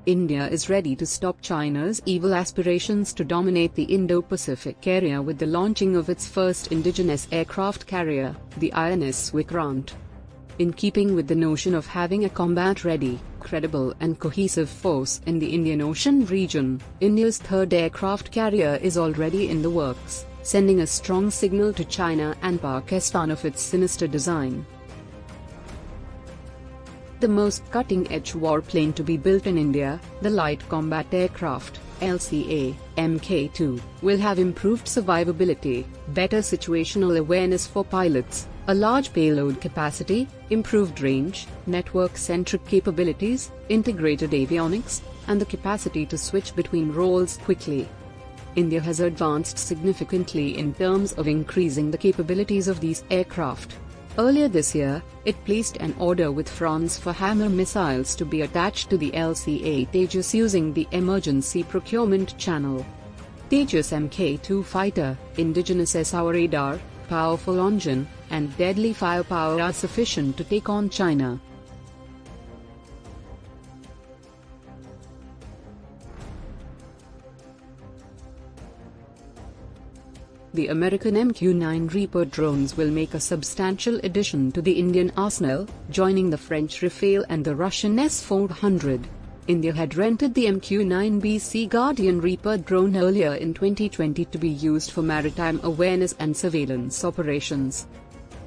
India is ready to stop China's evil aspirations to dominate the Indo-Pacific area with the launching of its first indigenous aircraft carrier, the INS Vikrant. In keeping with the notion of having a combat-ready, credible and cohesive force in the Indian Ocean region, India's third aircraft carrier is already in the works, sending a strong signal to China and Pakistan of its sinister design. The most cutting-edge warplane to be built in India, the Light Combat Aircraft, LCA, Mk2, will have improved survivability, better situational awareness for pilots, a large payload capacity, improved range, network-centric capabilities, integrated avionics, and the capacity to switch between roles quickly. India has advanced significantly in terms of increasing the capabilities of these aircraft. Earlier this year, it placed an order with France for Hammer missiles to be attached to the LCA Tejas using the emergency procurement channel. Tejas Mk2 fighter, indigenous S-400 radar, powerful engine, and deadly firepower are sufficient to take on China. The American MQ-9 Reaper drones will make a substantial addition to the Indian arsenal, joining the French Rafale and the Russian S-400. India had rented the MQ-9B Sea Guardian Reaper drone earlier in 2020 to be used for maritime awareness and surveillance operations.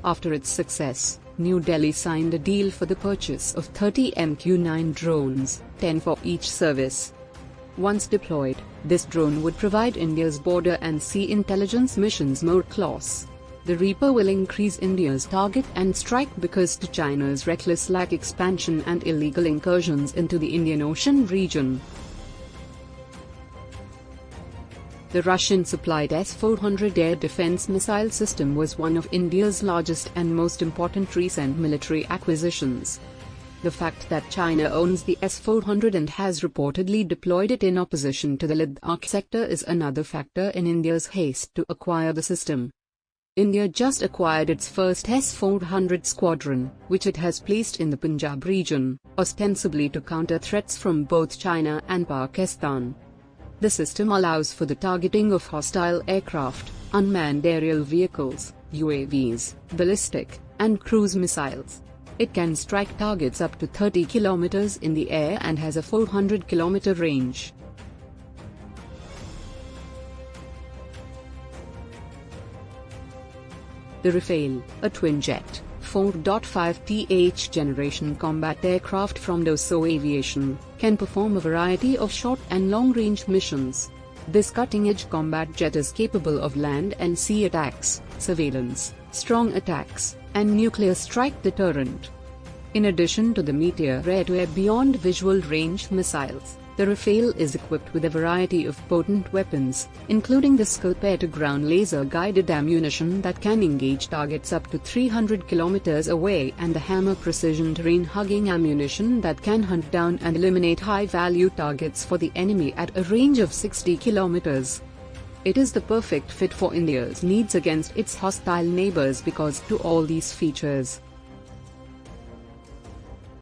After its success, New Delhi signed a deal for the purchase of 30 MQ-9 drones, 10 for each service. Once deployed, this drone would provide India's border and sea intelligence missions more close. The Reaper will increase India's target and strike because to China's reckless lack expansion and illegal incursions into the Indian Ocean region. The Russian-supplied S-400 air defense missile system was one of India's largest and most important recent military acquisitions. The fact that China owns the S-400 and has reportedly deployed it in opposition to the Ladakh sector is another factor in India's haste to acquire the system. India just acquired its first S-400 squadron, which it has placed in the Punjab region, ostensibly to counter threats from both China and Pakistan. The system allows for the targeting of hostile aircraft, unmanned aerial vehicles, UAVs, ballistic, and cruise missiles. It can strike targets up to 30 kilometers in the air and has a 400-kilometer range. The Rafale, a twin-jet, 4.5th generation combat aircraft from Dassault Aviation, can perform a variety of short and long-range missions. This cutting-edge combat jet is capable of land and sea attacks, surveillance, strong attacks, and nuclear strike deterrent. In addition to the Meteor air-to-air beyond visual range missiles, the Rafale is equipped with a variety of potent weapons, including the Scope air-to-ground laser-guided ammunition that can engage targets up to 300 kilometers away and the Hammer precision terrain-hugging ammunition that can hunt down and eliminate high-value targets for the enemy at a range of 60 kilometers. It is the perfect fit for India's needs against its hostile neighbors because of all these features.